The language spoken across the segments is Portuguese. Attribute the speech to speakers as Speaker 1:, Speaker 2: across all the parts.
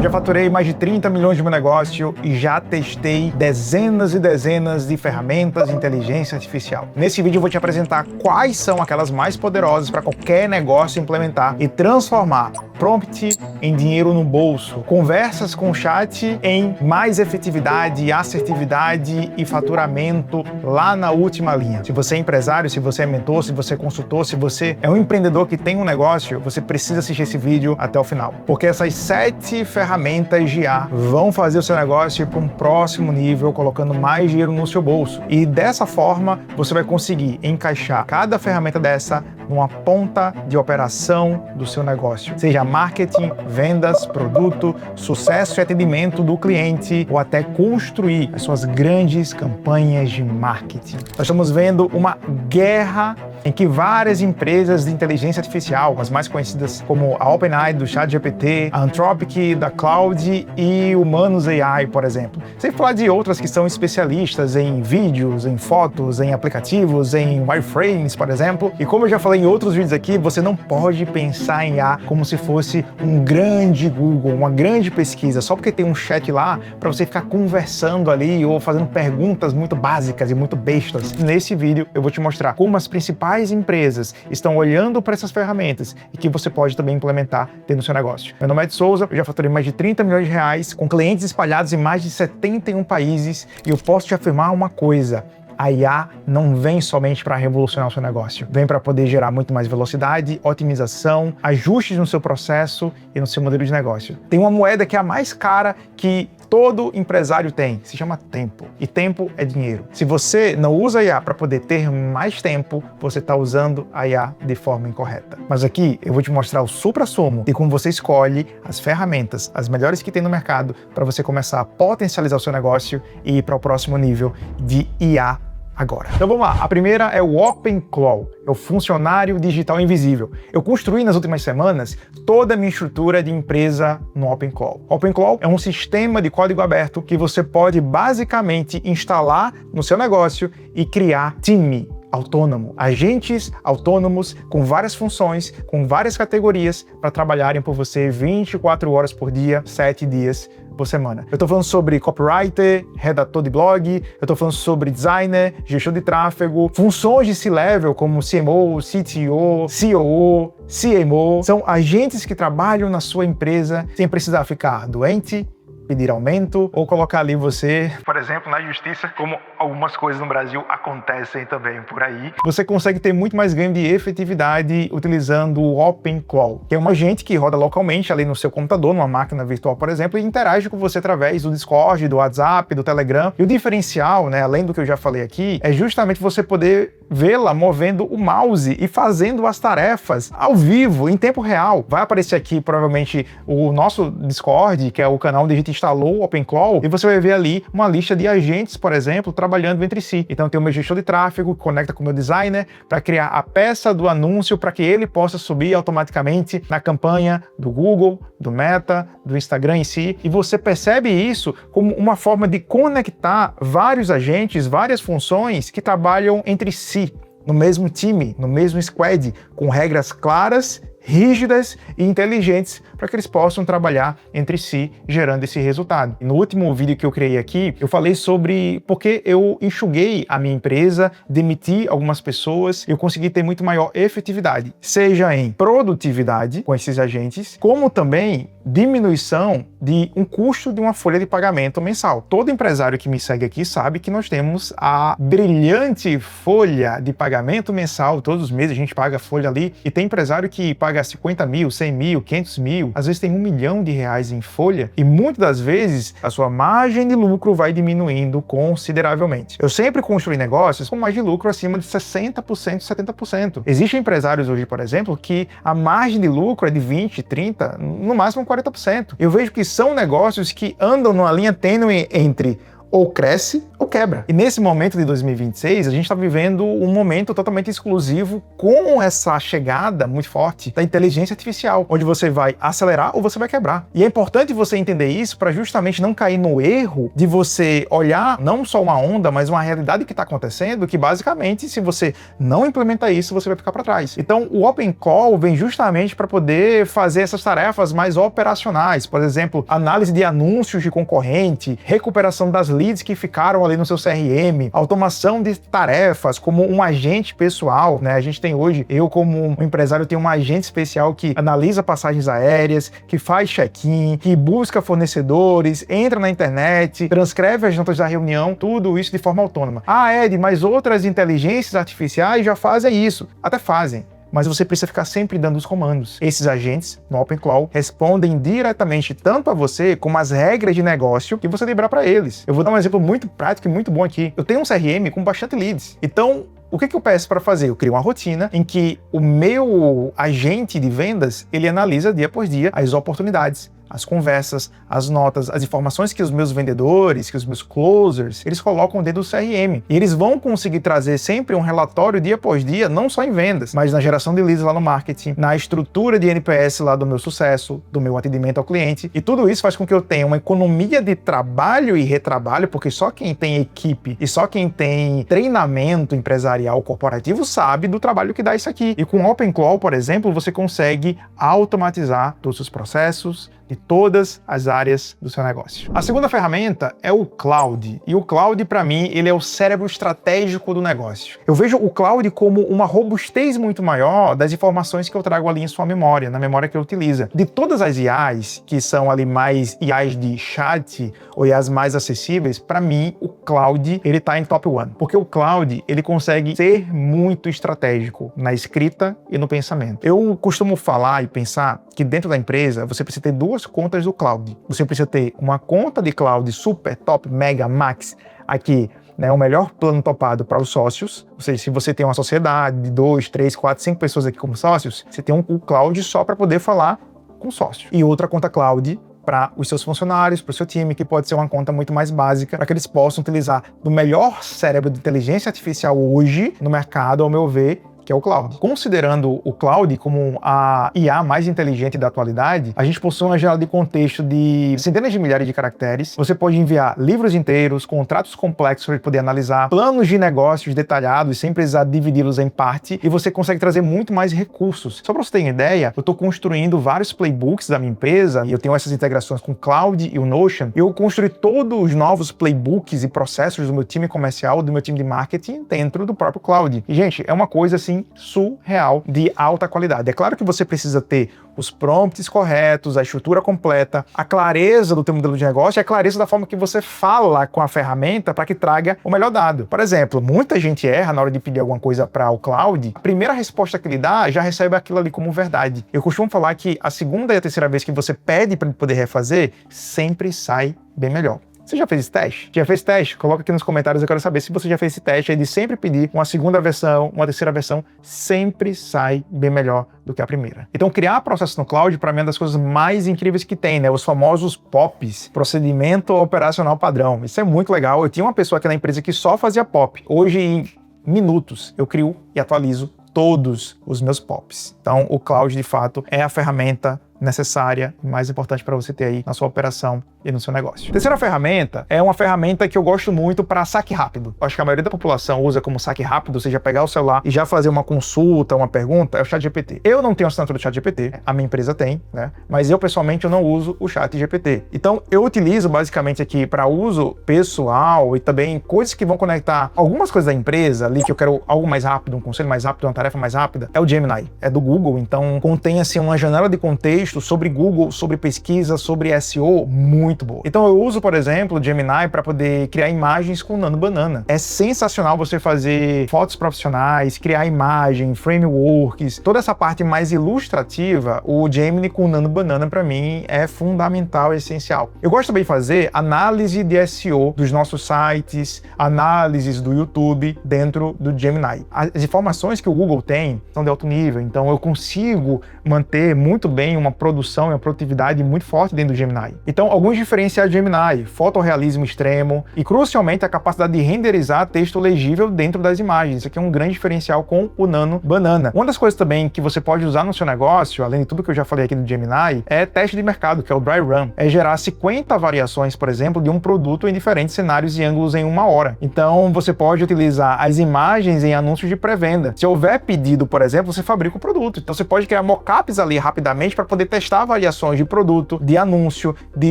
Speaker 1: Já faturei mais de 30 milhões de meu negócio e já testei dezenas e dezenas de ferramentas de inteligência artificial. Nesse vídeo eu vou te apresentar quais são aquelas mais poderosas para qualquer negócio implementar e transformar prompt em dinheiro no bolso, conversas com o chat em mais efetividade, assertividade e faturamento lá na última linha. Se você é empresário, se você é mentor, se você é consultor, se você é um empreendedor que tem um negócio, você precisa assistir esse vídeo até o final, porque essas 7 ferramentas de IA vão fazer o seu negócio ir para um próximo nível, colocando mais dinheiro no seu bolso. E dessa forma, você vai conseguir encaixar cada ferramenta dessa numa ponta de operação do seu negócio, seja marketing, vendas, produto, sucesso e atendimento do cliente ou até construir as suas grandes campanhas de marketing. Nós estamos vendo uma guerra em que várias empresas de inteligência artificial, as mais conhecidas como a OpenAI do ChatGPT, a Anthropic da Cloud e o Manus AI, por exemplo. Sem falar de outras que são especialistas em vídeos, em fotos, em aplicativos, em wireframes, por exemplo. E como eu já falei em outros vídeos aqui, você não pode pensar em IA como se fosse um grande Google, uma grande pesquisa, só porque tem um chat lá para você ficar conversando ali ou fazendo perguntas muito básicas e muito bestas. Nesse vídeo eu vou te mostrar como as principais empresas estão olhando para essas ferramentas e que você pode também implementar dentro do seu negócio. Meu nome é Ed Souza, eu já faturei mais de 30 milhões de reais com clientes espalhados em mais de 71 países e eu posso te afirmar uma coisa: a IA não vem somente para revolucionar o seu negócio, vem para poder gerar muito mais velocidade, otimização, ajustes no seu processo e no seu modelo de negócio. Tem uma moeda que é a mais cara que todo empresário tem, se chama tempo. E tempo é dinheiro. Se você não usa a IA para poder ter mais tempo, você está usando a IA de forma incorreta. Mas aqui eu vou te mostrar o supra-sumo de como você escolhe as ferramentas, as melhores que tem no mercado, para você começar a potencializar o seu negócio e ir para o próximo nível de IA agora. Então vamos lá, a primeira é o OpenClaw, é o funcionário digital invisível. Eu construí nas últimas semanas toda a minha estrutura de empresa no OpenClaw. OpenClaw é um sistema de código aberto que você pode basicamente instalar no seu negócio e criar time autônomo, agentes autônomos com várias funções, com várias categorias para trabalharem por você 24 horas por dia, 7 dias por semana. Eu estou falando sobre copywriter, redator de blog, eu estou falando sobre designer, gestor de tráfego, funções de C-level como CMO, CTO, COO, CMO. São agentes que trabalham na sua empresa sem precisar ficar doente, pedir aumento ou colocar ali você, por exemplo, na justiça, como algumas coisas no Brasil acontecem também por aí. Você consegue ter muito mais ganho de efetividade utilizando o OpenClaw, que é um agente que roda localmente ali no seu computador, numa máquina virtual, por exemplo, e interage com você através do Discord, do WhatsApp, do Telegram. E o diferencial, né, além do que eu já falei aqui, é justamente você poder vê-la movendo o mouse e fazendo as tarefas ao vivo, em tempo real. Vai aparecer aqui provavelmente o nosso Discord, que é o canal onde a gente instalou o OpenClaw, e você vai ver ali uma lista de agentes, por exemplo, trabalhando entre si. Então tem o meu gestor de tráfego que conecta com o meu designer para criar a peça do anúncio para que ele possa subir automaticamente na campanha do Google, do Meta, do Instagram em si. E você percebe isso como uma forma de conectar vários agentes, várias funções que trabalham entre si, no mesmo time, no mesmo squad, com regras claras, rígidas e inteligentes para que eles possam trabalhar entre si, gerando esse resultado. E no último vídeo que eu criei aqui, eu falei sobre porque eu enxuguei a minha empresa, demiti algumas pessoas, eu consegui ter muito maior efetividade, seja em produtividade com esses agentes, como também diminuição de um custo de uma folha de pagamento mensal. Todo empresário que me segue aqui sabe que nós temos a brilhante folha de pagamento mensal, todos os meses a gente paga a folha ali, e tem empresário que paga 50 mil, 100 mil, 500 mil, às vezes tem R$1 milhão em folha, e muitas das vezes a sua margem de lucro vai diminuindo consideravelmente. Eu sempre construí negócios com margem de lucro acima de 60%, 70%. Existem empresários hoje, por exemplo, que a margem de lucro é de 20%, 30%, no máximo 40%. Eu vejo que são negócios que andam numa linha tênue entre ou cresce ou quebra. E nesse momento de 2026, a gente está vivendo um momento totalmente exclusivo com essa chegada muito forte da inteligência artificial, onde você vai acelerar ou você vai quebrar. E é importante você entender isso para justamente não cair no erro de você olhar não só uma onda, mas uma realidade que está acontecendo, que basicamente, se você não implementar isso, você vai ficar para trás. Então, o Open Call vem justamente para poder fazer essas tarefas mais operacionais, por exemplo, análise de anúncios de concorrente, recuperação das leads que ficaram ali no seu CRM, automação de tarefas como um agente pessoal, né? A gente tem hoje, eu como um empresário tenho um agente especial que analisa passagens aéreas, que faz check-in, que busca fornecedores, entra na internet, transcreve as notas da reunião, tudo isso de forma autônoma. Ah, Ed, mas outras inteligências artificiais já fazem isso. Até fazem. Mas você precisa ficar sempre dando os comandos. Esses agentes, no OpenClaw, respondem diretamente tanto a você como as regras de negócio que você liberar para eles. Eu vou dar um exemplo muito prático e muito bom aqui. Eu tenho um CRM com bastante leads. Então, o que eu peço para fazer? Eu crio uma rotina em que o meu agente de vendas, ele analisa dia após dia as oportunidades, as conversas, as notas, as informações que os meus vendedores, que os meus closers, eles colocam dentro do CRM. E eles vão conseguir trazer sempre um relatório dia após dia, não só em vendas, mas na geração de leads lá no marketing, na estrutura de NPS lá do meu sucesso, do meu atendimento ao cliente. E tudo isso faz com que eu tenha uma economia de trabalho e retrabalho, porque só quem tem equipe e só quem tem treinamento empresarial corporativo sabe do trabalho que dá isso aqui. E com o OpenClaw, por exemplo, você consegue automatizar todos os processos, de todas as áreas do seu negócio. A segunda ferramenta é o Cloud. E o Cloud, para mim, ele é o cérebro estratégico do negócio. Eu vejo o Cloud como uma robustez muito maior das informações que eu trago ali em sua memória, na memória que eu utiliza. De todas as IAs, que são ali mais IAs de chat ou IAs mais acessíveis, para mim, o Cloud, ele tá em top 1. Porque o Cloud, ele consegue ser muito estratégico na escrita e no pensamento. Eu costumo falar e pensar que dentro da empresa, você precisa ter duas contas do Cloud. Você precisa ter uma conta de Cloud super, top, mega, max, aqui, né, o melhor plano topado para os sócios. Ou seja, se você tem uma sociedade de 2, 3, 4, 5 pessoas aqui como sócios, você tem o Cloud só para poder falar com sócio. E outra conta Cloud para os seus funcionários, para o seu time, que pode ser uma conta muito mais básica, para que eles possam utilizar do melhor cérebro de inteligência artificial hoje no mercado, ao meu ver, que é o Cloud. Considerando o Cloud como a IA mais inteligente da atualidade, a gente possui uma janela de contexto de centenas de milhares de caracteres. Você pode enviar livros inteiros, contratos complexos para poder analisar, planos de negócios detalhados sem precisar dividi-los em parte, e você consegue trazer muito mais recursos. Só para você ter uma ideia, eu estou construindo vários playbooks da minha empresa, e eu tenho essas integrações com o Cloud e o Notion. Eu construí todos os novos playbooks e processos do meu time comercial, do meu time de marketing, dentro do próprio Cloud. E, gente, é uma coisa assim surreal de alta qualidade. É claro que você precisa ter os prompts corretos, a estrutura completa, a clareza do teu modelo de negócio e a clareza da forma que você fala com a ferramenta para que traga o melhor dado. Por exemplo, muita gente erra na hora de pedir alguma coisa para o Cloud, a primeira resposta que ele dá já recebe aquilo ali como verdade. Eu costumo falar que a segunda e a terceira vez que você pede para ele poder refazer, sempre sai bem melhor. Você já fez esse teste? Já fez teste? Coloca aqui nos comentários, eu quero saber se você já fez esse teste aí de sempre pedir uma segunda versão, uma terceira versão, sempre sai bem melhor do que a primeira. Então, criar processo no Cloud, para mim, é uma das coisas mais incríveis que tem, né? Os famosos POPs, procedimento operacional padrão. Isso é muito legal. Eu tinha uma pessoa aqui na empresa que só fazia POP. Hoje, em minutos, eu crio e atualizo todos os meus POPs. Então, o Cloud, de fato, é a ferramenta necessária e mais importante para você ter aí na sua operação e no seu negócio. Terceira ferramenta é uma ferramenta que eu gosto muito para saque rápido. Eu acho que a maioria da população usa como saque rápido, ou seja, pegar o celular e já fazer uma consulta, uma pergunta, é o ChatGPT. Eu não tenho assinatura do ChatGPT, a minha empresa tem, né? Mas eu pessoalmente eu não uso o ChatGPT. Então eu utilizo basicamente aqui para uso pessoal e também coisas que vão conectar algumas coisas da empresa ali que eu quero algo mais rápido, um conselho mais rápido, uma tarefa mais rápida, é o Gemini, é do Google, então contém assim uma janela de contexto sobre Google, sobre pesquisa, sobre SEO muito boa. Então eu uso, por exemplo, o Gemini para poder criar imagens com Nano Banana. É sensacional você fazer fotos profissionais, criar imagem, frameworks, toda essa parte mais ilustrativa, o Gemini com Nano Banana para mim é fundamental e essencial. Eu gosto também de fazer análise de SEO dos nossos sites, análises do YouTube dentro do Gemini. As informações que o Google tem são de alto nível, então eu consigo manter muito bem uma produção e uma produtividade muito forte dentro do Gemini. Então, alguns diferenciais do Gemini: fotorrealismo extremo e, crucialmente, a capacidade de renderizar texto legível dentro das imagens. Isso aqui é um grande diferencial com o Nano Banana. Uma das coisas também que você pode usar no seu negócio, além de tudo que eu já falei aqui do Gemini, é teste de mercado, que é o Dry Run. É gerar 50 variações, por exemplo, de um produto em diferentes cenários e ângulos em 1 hora. Então, você pode utilizar as imagens em anúncios de pré-venda. Se houver pedido, por exemplo, você fabrica o produto. Então, você pode criar mockups ali rapidamente para poder testar variações de produto, de anúncio, de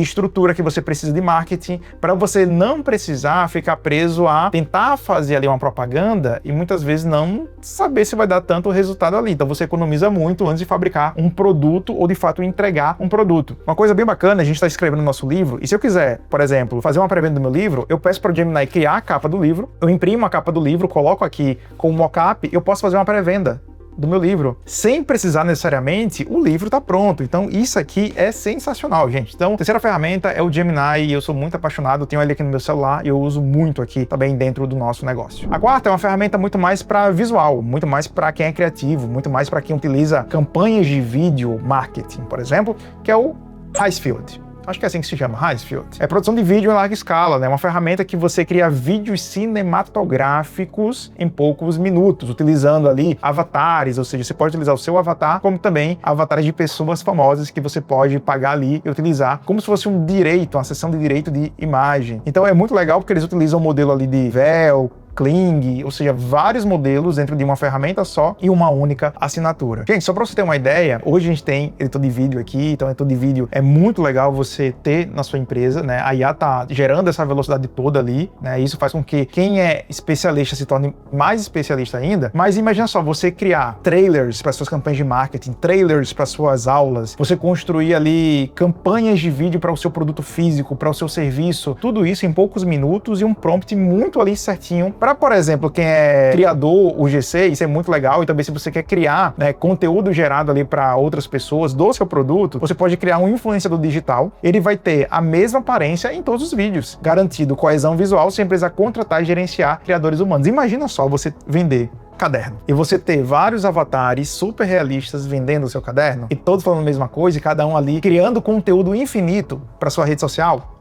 Speaker 1: estrutura que você precisa de marketing, para você não precisar ficar preso a tentar fazer ali uma propaganda e muitas vezes não saber se vai dar tanto resultado ali. Então, você economiza muito antes de fabricar um produto ou, de fato, entregar um produto. Uma coisa bem bacana, a gente está escrevendo no nosso livro, e se eu quiser, por exemplo, fazer uma pré-venda do meu livro, eu peço para o Gemini criar a capa do livro, eu imprimo a capa do livro, coloco aqui com o mockup, eu posso fazer uma pré-venda do meu livro, sem precisar necessariamente o livro tá pronto. Então isso aqui é sensacional, gente. Então, a terceira ferramenta é o Gemini, e eu sou muito apaixonado, tenho ele aqui no meu celular e eu uso muito aqui também dentro do nosso negócio. A quarta é uma ferramenta muito mais para visual, muito mais para quem é criativo, muito mais para quem utiliza campanhas de vídeo marketing, por exemplo, que é o Highfield. Acho que é assim que se chama, Highfield. É produção de vídeo em larga escala, né? Uma ferramenta que você cria vídeos cinematográficos em poucos minutos, utilizando ali avatares, ou seja, você pode utilizar o seu avatar, como também avatares de pessoas famosas que você pode pagar ali e utilizar como se fosse um direito, uma sessão de direito de imagem. Então é muito legal porque eles utilizam o modelo ali de Vel, Kling, ou seja, vários modelos dentro de uma ferramenta só e uma única assinatura. Gente, só para você ter uma ideia, hoje a gente tem editor de vídeo aqui, então editor de vídeo é muito legal você ter na sua empresa, né? A IA tá gerando essa velocidade toda ali, né? Isso faz com que quem é especialista se torne mais especialista ainda. Mas imagina só, você criar trailers para suas campanhas de marketing, trailers para suas aulas, você construir ali campanhas de vídeo para o seu produto físico, para o seu serviço, tudo isso em poucos minutos e um prompt muito ali certinho. Para, por exemplo, quem é criador, o GC, isso é muito legal. E também se você quer criar, né, conteúdo gerado ali para outras pessoas do seu produto, você pode criar um influenciador digital. Ele vai ter a mesma aparência em todos os vídeos, garantido coesão visual sem precisar contratar e gerenciar criadores humanos. Imagina só você vender caderno e você ter vários avatares super realistas vendendo o seu caderno e todos falando a mesma coisa e cada um ali criando conteúdo infinito para sua rede social.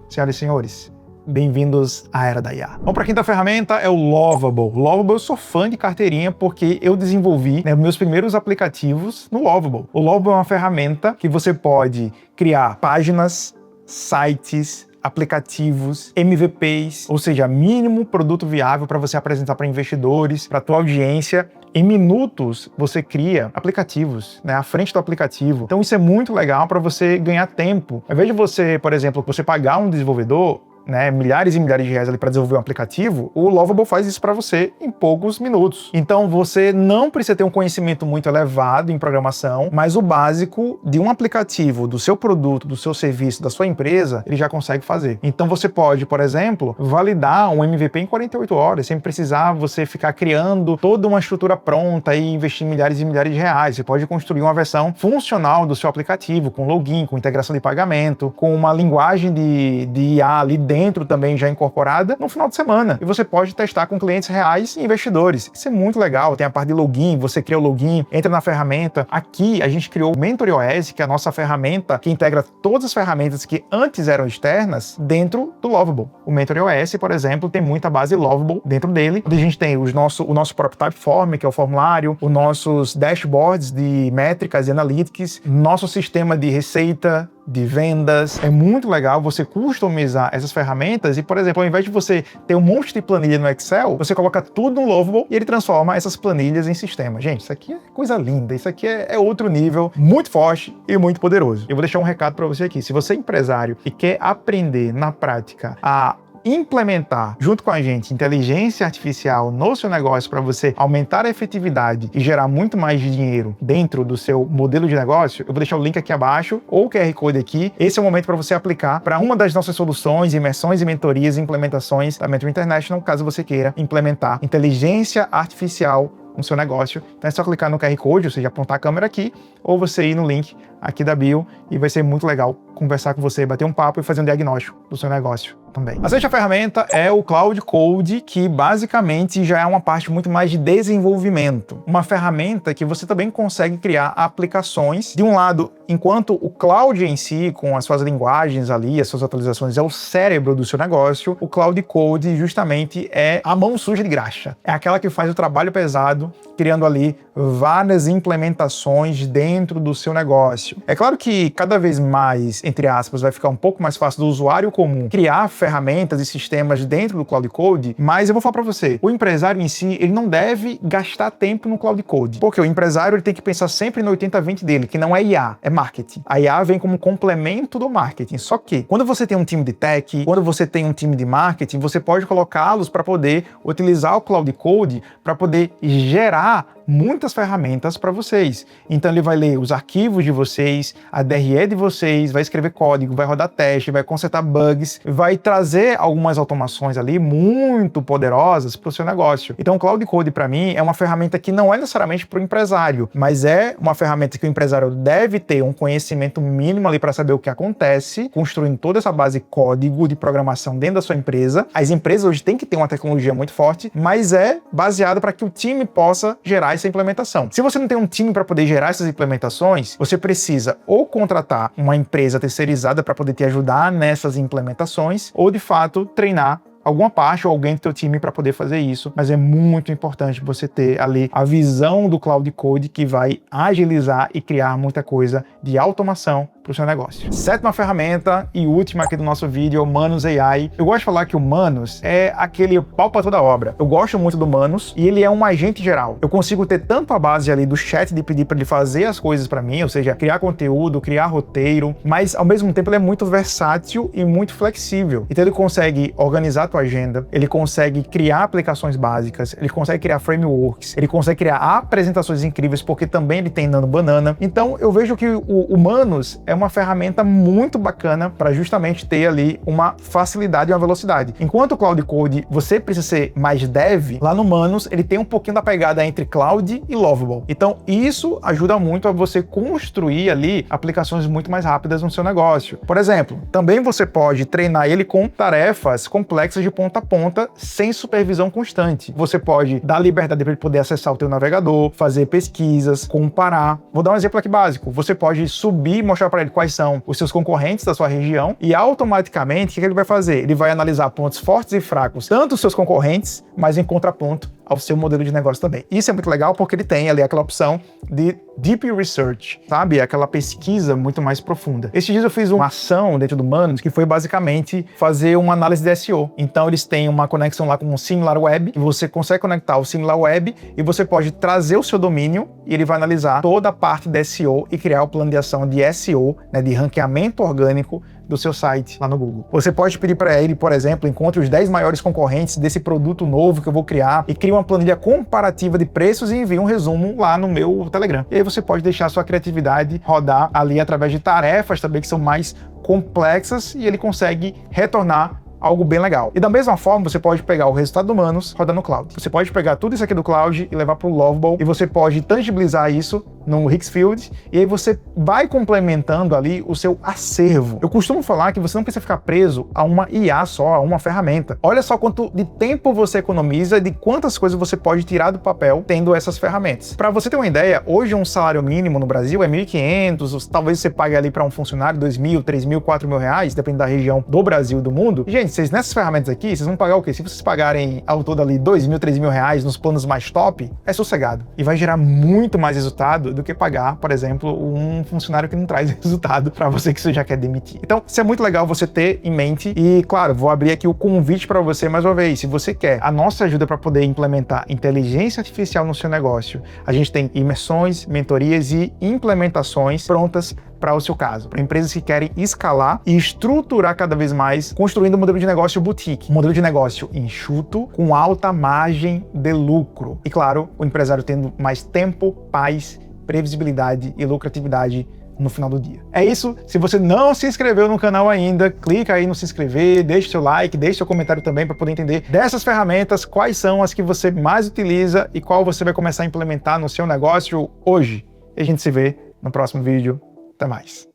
Speaker 1: Senhoras e senhores, bem-vindos à Era da IA. Vamos para a quinta ferramenta, é o Lovable. Lovable, eu sou fã de carteirinha porque eu desenvolvi, né, meus primeiros aplicativos no Lovable. O Lovable é uma ferramenta que você pode criar páginas, sites, aplicativos, MVPs, ou seja, mínimo produto viável para você apresentar para investidores, para a tua audiência. Em minutos, você cria aplicativos, né, à frente do aplicativo. Então isso é muito legal para você ganhar tempo. Ao invés de você, por exemplo, você pagar um desenvolvedor, né, milhares e milhares de reais ali para desenvolver um aplicativo, o Lovable faz isso para você em poucos minutos. Então você não precisa ter um conhecimento muito elevado em programação, mas o básico de um aplicativo, do seu produto, do seu serviço, da sua empresa, ele já consegue fazer. Então você pode, por exemplo, validar um MVP em 48 horas, sem precisar você ficar criando toda uma estrutura pronta e investir milhares e milhares de reais. Você pode construir uma versão funcional do seu aplicativo, com login, com integração de pagamento, com uma linguagem de IA ali dentro também já incorporada no final de semana. E você pode testar com clientes reais e investidores. Isso é muito legal. Tem a parte de login, você cria o login, entra na ferramenta. Aqui a gente criou o MentorOS, que é a nossa ferramenta que integra todas as ferramentas que antes eram externas dentro do Lovable. O MentorOS, por exemplo, tem muita base Lovable dentro dele, onde a gente tem o nosso próprio Typeform, que é o formulário, os nossos dashboards de métricas e analytics, nosso sistema de receita, de vendas. É muito legal você customizar essas ferramentas e, por exemplo, ao invés de você ter um monte de planilha no Excel, você coloca tudo no Lovable e ele transforma essas planilhas em sistema. Gente, isso aqui é coisa linda, isso aqui é outro nível, muito forte e muito poderoso. Eu vou deixar um recado para você aqui. Se você é empresário e quer aprender na prática a implementar junto com a gente inteligência artificial no seu negócio para você aumentar a efetividade e gerar muito mais dinheiro dentro do seu modelo de negócio, eu vou deixar o link aqui abaixo ou o QR Code aqui. Esse é o momento para você aplicar para uma das nossas soluções, imersões e mentorias e implementações da Mentor International, caso você queira implementar inteligência artificial no seu negócio. Então é só clicar no QR Code, ou seja, apontar a câmera aqui, ou você ir no link aqui da bio e vai ser muito legal conversar com você, bater um papo e fazer um diagnóstico do seu negócio também. A sexta ferramenta é o Cloud Code, que basicamente já é uma parte muito mais de desenvolvimento. Uma ferramenta que você também consegue criar aplicações. De um lado, enquanto o cloud em si, com as suas linguagens ali, as suas atualizações, é o cérebro do seu negócio, o Cloud Code justamente é a mão suja de graxa. É aquela que faz o trabalho pesado, criando ali várias implementações dentro do seu negócio. É claro que cada vez mais, entre aspas, vai ficar um pouco mais fácil do usuário comum criar ferramentas e sistemas dentro do Cloud Code, mas eu vou falar para você, o empresário em si, ele não deve gastar tempo no Cloud Code, porque o empresário ele tem que pensar sempre no 80-20 dele, que não é IA, é marketing. A IA vem como complemento do marketing, só que quando você tem um time de tech, quando você tem um time de marketing, você pode colocá-los para poder utilizar o Cloud Code para poder gerar muitas ferramentas para vocês. Então ele vai ler os arquivos de vocês, a DRE de vocês, vai escrever código, vai rodar teste, vai consertar bugs, vai trazer algumas automações ali muito poderosas para o seu negócio. Então o Cloud Code para mim é uma ferramenta que não é necessariamente para o empresário, mas é uma ferramenta que o empresário deve ter um conhecimento mínimo ali para saber o que acontece, construindo toda essa base código de programação dentro da sua empresa. As empresas hoje têm que ter uma tecnologia muito forte, mas é baseado para que o time possa gerar essa implementação. Se você não tem um time para poder gerar essas implementações, você precisa ou contratar uma empresa terceirizada para poder te ajudar nessas implementações, ou de fato treinar alguma parte ou alguém do teu time para poder fazer isso, mas é muito importante você ter ali a visão do Cloud Code que vai agilizar e criar muita coisa de automação para o seu negócio. Sétima ferramenta e última aqui do nosso vídeo é o Manus AI. Eu gosto de falar que o Manus é aquele pau para toda obra. Eu gosto muito do Manus e ele é um agente geral. Eu consigo ter tanto a base ali do chat de pedir para ele fazer as coisas para mim, ou seja, criar conteúdo, criar roteiro, mas ao mesmo tempo ele é muito versátil e muito flexível. Então ele consegue organizar a tua agenda, ele consegue criar aplicações básicas, ele consegue criar frameworks, ele consegue criar apresentações incríveis porque também ele tem Nano Banana. Então eu vejo que o Manus é uma ferramenta muito bacana para justamente ter ali uma facilidade e uma velocidade. Enquanto o Cloud Code você precisa ser mais dev, lá no Manus ele tem um pouquinho da pegada entre Cloud e Lovable. Então isso ajuda muito a você construir ali aplicações muito mais rápidas no seu negócio. Por exemplo, também você pode treinar ele com tarefas complexas de ponta a ponta sem supervisão constante. Você pode dar liberdade para ele poder acessar o teu navegador, fazer pesquisas, comparar. Vou dar um exemplo aqui básico. Você pode subir e mostrar para ele quais são os seus concorrentes da sua região e automaticamente o que ele vai fazer? Ele vai analisar pontos fortes e fracos, tanto os seus concorrentes, mas em contraponto ao seu modelo de negócio também. Isso é muito legal porque ele tem ali aquela opção de Deep Research, sabe? Aquela pesquisa muito mais profunda. Esses dias eu fiz uma ação dentro do Manus que foi basicamente fazer uma análise de SEO. Então eles têm uma conexão lá com o SimilarWeb, que você consegue conectar o SimilarWeb e você pode trazer o seu domínio e ele vai analisar toda a parte de SEO e criar o plano de ação de SEO, né, de ranqueamento orgânico do seu site lá no Google. Você pode pedir para ele, por exemplo, encontre os 10 maiores concorrentes desse produto novo que eu vou criar e crie uma planilha comparativa de preços e envie um resumo lá no meu Telegram. E aí você pode deixar a sua criatividade rodar ali através de tarefas também que são mais complexas e ele consegue retornar algo bem legal. E da mesma forma, você pode pegar o resultado do Manus, rodar no Cloud. Você pode pegar tudo isso aqui do Cloud e levar para o Lovable e você pode tangibilizar isso no Hixfield e aí você vai complementando ali o seu acervo. Eu costumo falar que você não precisa ficar preso a uma IA só, a uma ferramenta. Olha só quanto de tempo você economiza e de quantas coisas você pode tirar do papel tendo essas ferramentas. Para você ter uma ideia, hoje um salário mínimo no Brasil é 1.500, talvez você pague ali para um funcionário 2.000, 3.000, 4.000 reais, dependendo da região do Brasil e do mundo. Gente, vocês nessas ferramentas aqui, vocês vão pagar o quê? Se vocês pagarem ao todo ali 2.000, 3.000 reais nos planos mais top, é sossegado. E vai gerar muito mais resultado do que pagar, por exemplo, um funcionário que não traz resultado para você que você já quer demitir. Então, isso é muito legal você ter em mente e, claro, vou abrir aqui o convite para você mais uma vez. Se você quer a nossa ajuda para poder implementar inteligência artificial no seu negócio, a gente tem imersões, mentorias e implementações prontas para o seu caso, para empresas que querem escalar e estruturar cada vez mais, construindo um modelo de negócio boutique, um modelo de negócio enxuto, com alta margem de lucro. E claro, o empresário tendo mais tempo, paz, previsibilidade e lucratividade no final do dia. É isso. Se você não se inscreveu no canal ainda, clica aí no se inscrever, deixe seu like, deixe seu comentário também para poder entender dessas ferramentas, quais são as que você mais utiliza e qual você vai começar a implementar no seu negócio hoje. E a gente se vê no próximo vídeo. Até mais.